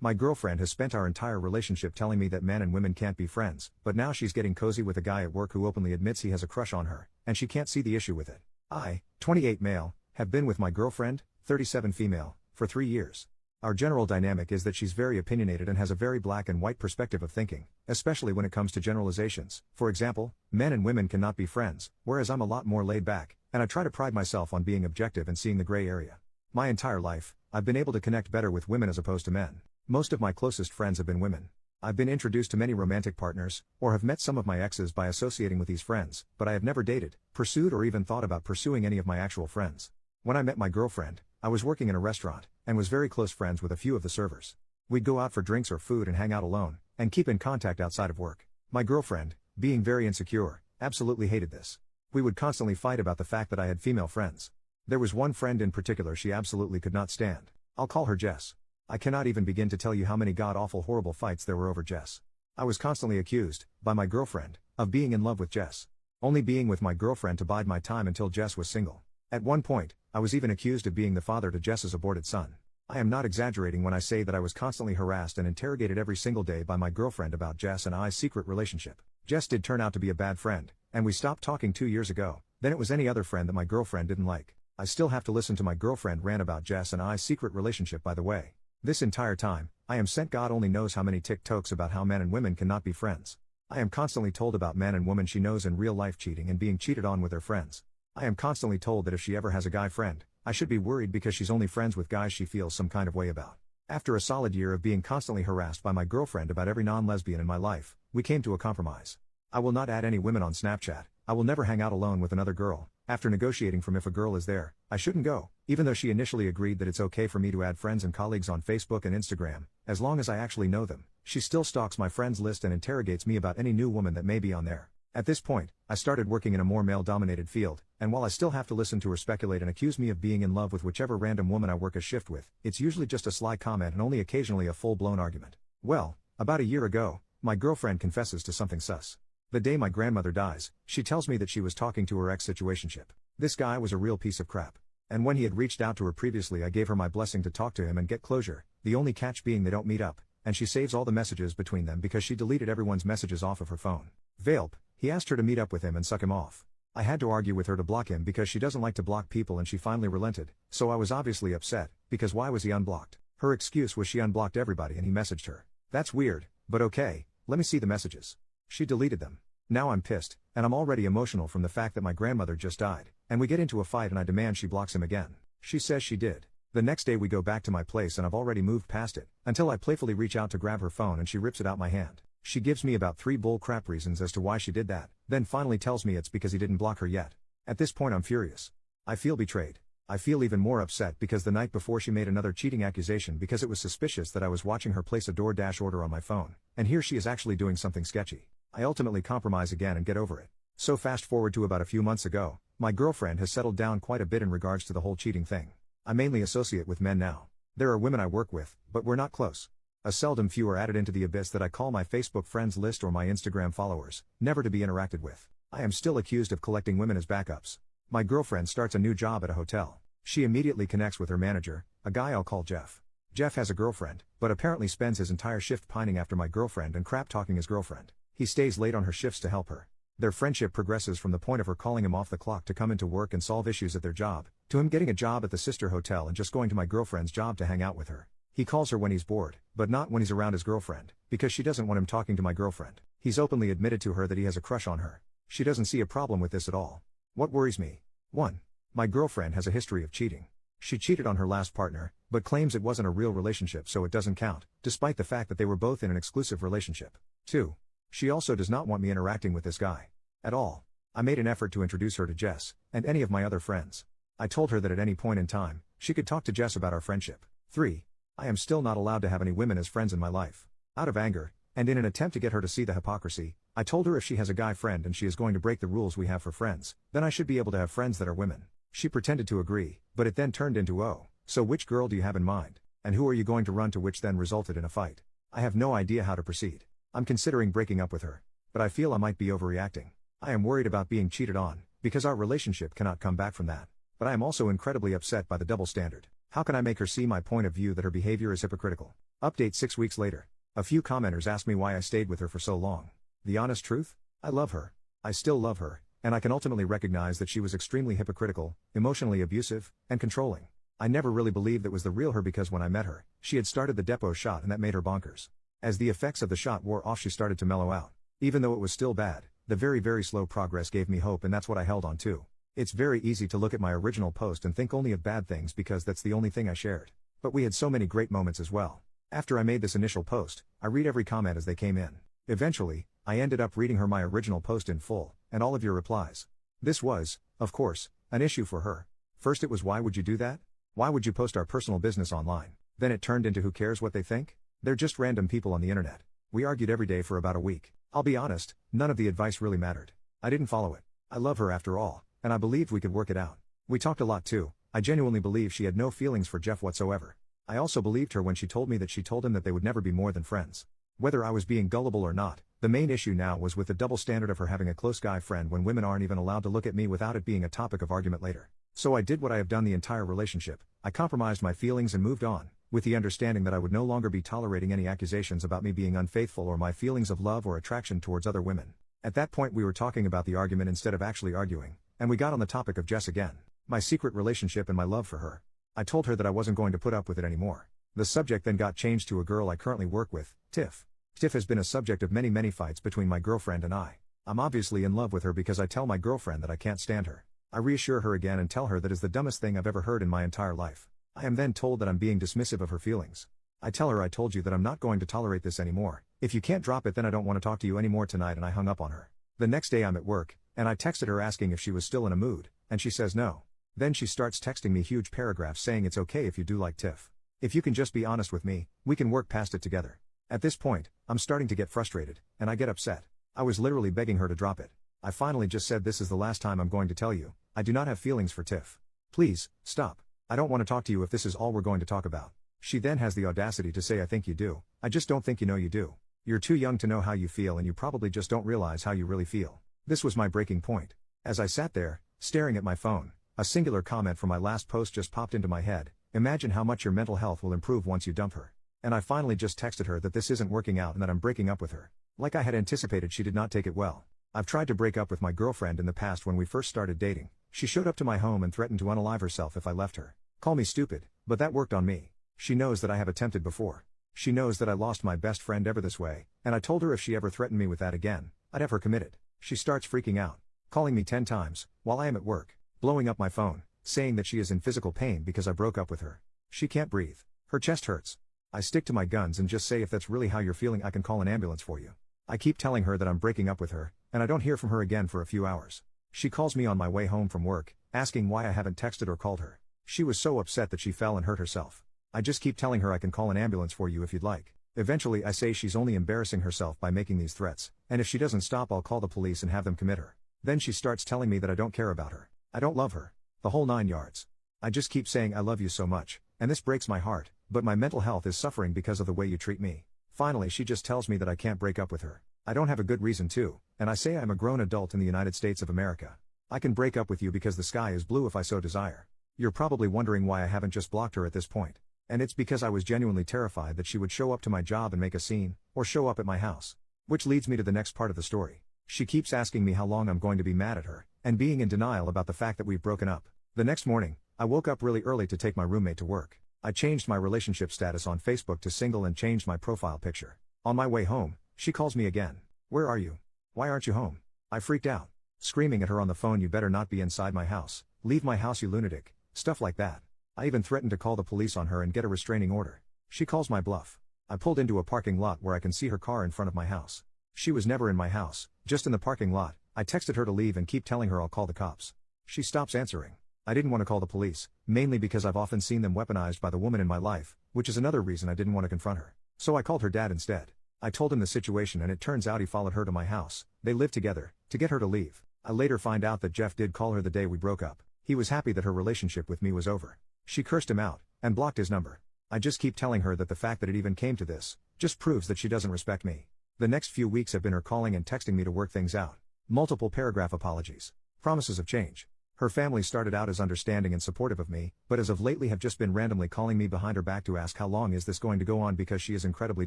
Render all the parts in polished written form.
My girlfriend has spent our entire relationship telling me that men and women can't be friends, but now she's getting cozy with a guy at work who openly admits he has a crush on her, and she can't see the issue with it. I, 28 male, have been with my girlfriend, 37 female, for 3 years. Our general dynamic is that she's very opinionated and has a very black and white perspective of thinking, especially when it comes to generalizations. For example, men and women cannot be friends, whereas I'm a lot more laid back, and I try to pride myself on being objective and seeing the gray area. My entire life, I've been able to connect better with women as opposed to men. Most of my closest friends have been women. I've been introduced to many romantic partners, or have met some of my exes by associating with these friends, but I have never dated, pursued or even thought about pursuing any of my actual friends. When I met my girlfriend, I was working in a restaurant, and was very close friends with a few of the servers. We'd go out for drinks or food and hang out alone, and keep in contact outside of work. My girlfriend, being very insecure, absolutely hated this. We would constantly fight about the fact that I had female friends. There was one friend in particular she absolutely could not stand. I'll call her Jess. I cannot even begin to tell you how many god-awful horrible fights there were over Jess. I was constantly accused, by my girlfriend, of being in love with Jess. Only being with my girlfriend to bide my time until Jess was single. At one point, I was even accused of being the father to Jess's aborted son. I am not exaggerating when I say that I was constantly harassed and interrogated every single day by my girlfriend about Jess and I's secret relationship. Jess did turn out to be a bad friend, and we stopped talking 2 years ago. Then it was any other friend that my girlfriend didn't like. I still have to listen to my girlfriend rant about Jess and I's secret relationship, by the way. This entire time, I am sent God only knows how many TikToks about how men and women cannot be friends. I am constantly told about men and women she knows in real life cheating and being cheated on with their friends. I am constantly told that if she ever has a guy friend, I should be worried because she's only friends with guys she feels some kind of way about. After a solid year of being constantly harassed by my girlfriend about every non-lesbian in my life, we came to a compromise. I will not add any women on Snapchat, I will never hang out alone with another girl. After negotiating from if a girl is there, I shouldn't go, even though she initially agreed that it's okay for me to add friends and colleagues on Facebook and Instagram, as long as I actually know them. She still stalks my friends list and interrogates me about any new woman that may be on there. At this point, I started working in a more male-dominated field, and while I still have to listen to her speculate and accuse me of being in love with whichever random woman I work a shift with, it's usually just a sly comment and only occasionally a full-blown argument. Well, about a year ago, my girlfriend confesses to something sus. The day my grandmother dies, she tells me that she was talking to her ex-situationship. This guy was a real piece of crap. And when he had reached out to her previously, I gave her my blessing to talk to him and get closure, the only catch being they don't meet up, and she saves all the messages between them because she deleted everyone's messages off of her phone. Velp, he asked her to meet up with him and suck him off. I had to argue with her to block him because she doesn't like to block people, and she finally relented, so I was obviously upset, because why was he unblocked? Her excuse was she unblocked everybody and he messaged her. That's weird, but okay, let me see the messages. She deleted them. Now I'm pissed, and I'm already emotional from the fact that my grandmother just died, and we get into a fight and I demand she blocks him again. She says she did. The next day we go back to my place and I've already moved past it, until I playfully reach out to grab her phone and she rips it out my hand. She gives me about 3 bull crap reasons as to why she did that, then finally tells me it's because he didn't block her yet. At this point I'm furious. I feel betrayed. I feel even more upset because the night before she made another cheating accusation because it was suspicious that I was watching her place a DoorDash order on my phone, and here she is actually doing something sketchy. I ultimately compromise again and get over it. So fast forward to about a few months ago, my girlfriend has settled down quite a bit in regards to the whole cheating thing. I mainly associate with men now. There are women I work with, but we're not close. A seldom few are added into the abyss that I call my Facebook friends list or my Instagram followers, never to be interacted with. I am still accused of collecting women as backups. My girlfriend starts a new job at a hotel. She immediately connects with her manager, a guy I'll call Jeff. Jeff has a girlfriend, but apparently spends his entire shift pining after my girlfriend and crap talking his girlfriend. He stays late on her shifts to help her. Their friendship progresses from the point of her calling him off the clock to come into work and solve issues at their job, to him getting a job at the sister hotel and just going to my girlfriend's job to hang out with her. He calls her when he's bored, but not when he's around his girlfriend, because she doesn't want him talking to my girlfriend. He's openly admitted to her that he has a crush on her. She doesn't see a problem with this at all. What worries me? 1. My girlfriend has a history of cheating. She cheated on her last partner, but claims it wasn't a real relationship so it doesn't count, despite the fact that they were both in an exclusive relationship. 2. She also does not want me interacting with this guy. At all. I made an effort to introduce her to Jess, and any of my other friends. I told her that at any point in time, she could talk to Jess about our friendship. 3. I am still not allowed to have any women as friends in my life. Out of anger, and in an attempt to get her to see the hypocrisy, I told her if she has a guy friend and she is going to break the rules we have for friends, then I should be able to have friends that are women. She pretended to agree, but it then turned into oh, so which girl do you have in mind? And who are you going to run to, which then resulted in a fight. I have no idea how to proceed. I'm considering breaking up with her, but I feel I might be overreacting. I am worried about being cheated on, because our relationship cannot come back from that. But I am also incredibly upset by the double standard. How can I make her see my point of view that her behavior is hypocritical? Update 6 weeks later. A few commenters asked me why I stayed with her for so long. The honest truth? I love her. I still love her, and I can ultimately recognize that she was extremely hypocritical, emotionally abusive, and controlling. I never really believed that was the real her because when I met her, she had started the Depo shot and that made her bonkers. As the effects of the shot wore off, she started to mellow out. Even though it was still bad, the very slow progress gave me hope, and that's what I held on to. It's very easy to look at my original post and think only of bad things because that's the only thing I shared. But we had so many great moments as well. After I made this initial post, I read every comment as they came in. Eventually, I ended up reading her my original post in full, and all of your replies. This was, of course, an issue for her. First it was, why would you do that? Why would you post our personal business online? Then it turned into, who cares what they think? They're just random people on the internet. We argued every day for about a week. I'll be honest, none of the advice really mattered. I didn't follow it. I love her after all, and I believed we could work it out. We talked a lot too. I genuinely believe she had no feelings for Jeff whatsoever. I also believed her when she told me that she told him that they would never be more than friends. Whether I was being gullible or not, the main issue now was with the double standard of her having a close guy friend when women aren't even allowed to look at me without it being a topic of argument later. So I did what I have done the entire relationship. I compromised my feelings and moved on, with the understanding that I would no longer be tolerating any accusations about me being unfaithful or my feelings of love or attraction towards other women. At that point we were talking about the argument instead of actually arguing, and we got on the topic of Jess again, my secret relationship and my love for her. I told her that I wasn't going to put up with it anymore. The subject then got changed to a girl I currently work with, Tiff. Tiff has been a subject of many fights between my girlfriend and I. I'm obviously in love with her because I tell my girlfriend that I can't stand her. I reassure her again and tell her that is the dumbest thing I've ever heard in my entire life. I am then told that I'm being dismissive of her feelings. I tell her I told you that I'm not going to tolerate this anymore. If you can't drop it then I don't want to talk to you anymore tonight, and I hung up on her. The next day I'm at work, and I texted her asking if she was still in a mood, and she says no. Then she starts texting me huge paragraphs saying it's okay if you do like Tiff. If you can just be honest with me, we can work past it together. At this point, I'm starting to get frustrated, and I get upset. I was literally begging her to drop it. I finally just said, this is the last time I'm going to tell you, I do not have feelings for Tiff. Please, stop. I don't want to talk to you if this is all we're going to talk about. She then has the audacity to say, I think you do. I just don't think you know you do. You're too young to know how you feel, and you probably just don't realize how you really feel. This was my breaking point. As I sat there, staring at my phone, a singular comment from my last post just popped into my head. Imagine how much your mental health will improve once you dump her. And I finally just texted her that this isn't working out and that I'm breaking up with her. Like I had anticipated, she did not take it well. I've tried to break up with my girlfriend in the past. When we first started dating, she showed up to my home and threatened to unalive herself if I left her. Call me stupid, but that worked on me. She knows that I have attempted before. She knows that I lost my best friend ever this way, and I told her if she ever threatened me with that again, I'd have her committed. She starts freaking out, calling me 10 times, while I am at work, blowing up my phone, saying that she is in physical pain because I broke up with her. She can't breathe. Her chest hurts. I stick to my guns and just say, if that's really how you're feeling, I can call an ambulance for you. I keep telling her that I'm breaking up with her, and I don't hear from her again for a few hours. She calls me on my way home from work, asking why I haven't texted or called her. She was so upset that she fell and hurt herself. I just keep telling her I can call an ambulance for you if you'd like. Eventually I say she's only embarrassing herself by making these threats, and if she doesn't stop I'll call the police and have them commit her. Then she starts telling me that I don't care about her. I don't love her. The whole 9 yards. I just keep saying I love you so much, and this breaks my heart, but my mental health is suffering because of the way you treat me. Finally she just tells me that I can't break up with her. I don't have a good reason to, and I say I'm a grown adult in the United States of America. I can break up with you because the sky is blue if I so desire. You're probably wondering why I haven't just blocked her at this point. And it's because I was genuinely terrified that she would show up to my job and make a scene, or show up at my house. Which leads me to the next part of the story. She keeps asking me how long I'm going to be mad at her, and being in denial about the fact that we've broken up. The next morning, I woke up really early to take my roommate to work. I changed my relationship status on Facebook to single and changed my profile picture. On my way home, she calls me again. Where are you? Why aren't you home? I freaked out, screaming at her on the phone, you better not be inside my house. Leave my house, you lunatic. Stuff like that. I even threatened to call the police on her and get a restraining order. She calls my bluff. I pulled into a parking lot where I can see her car in front of my house. She was never in my house, just in the parking lot. I texted her to leave and keep telling her I'll call the cops. She stops answering. I didn't want to call the police, mainly because I've often seen them weaponized by the woman in my life, which is another reason I didn't want to confront her. So I called her dad instead. I told him the situation and it turns out he followed her to my house. They lived together, to get her to leave. I later find out that Jeff did call her the day we broke up. He was happy that her relationship with me was over. She cursed him out, and blocked his number. I just keep telling her that the fact that it even came to this, just proves that she doesn't respect me. The next few weeks have been her calling and texting me to work things out. Multiple paragraph apologies. Promises of change. Her family started out as understanding and supportive of me, but as of lately have just been randomly calling me behind her back to ask how long is this going to go on because she is incredibly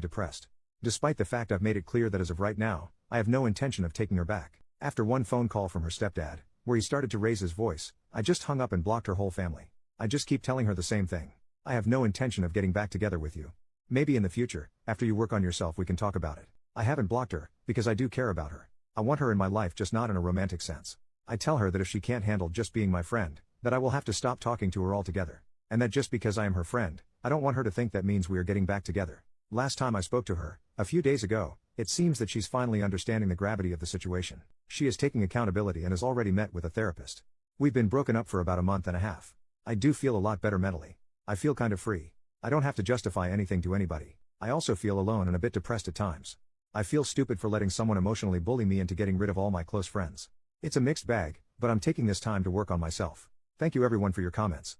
depressed. Despite the fact I've made it clear that as of right now, I have no intention of taking her back. After one phone call from her stepdad, where he started to raise his voice, I just hung up and blocked her whole family. I just keep telling her the same thing. I have no intention of getting back together with you. Maybe in the future, after you work on yourself, we can talk about it. I haven't blocked her, because I do care about her. I want her in my life, just not in a romantic sense. I tell her that if she can't handle just being my friend, that I will have to stop talking to her altogether. And that just because I am her friend, I don't want her to think that means we are getting back together. Last time I spoke to her, a few days ago, it seems that she's finally understanding the gravity of the situation. She is taking accountability and has already met with a therapist. We've been broken up for about a month and a half. I do feel a lot better mentally. I feel kind of free. I don't have to justify anything to anybody. I also feel alone and a bit depressed at times. I feel stupid for letting someone emotionally bully me into getting rid of all my close friends. It's a mixed bag, but I'm taking this time to work on myself. Thank you everyone for your comments.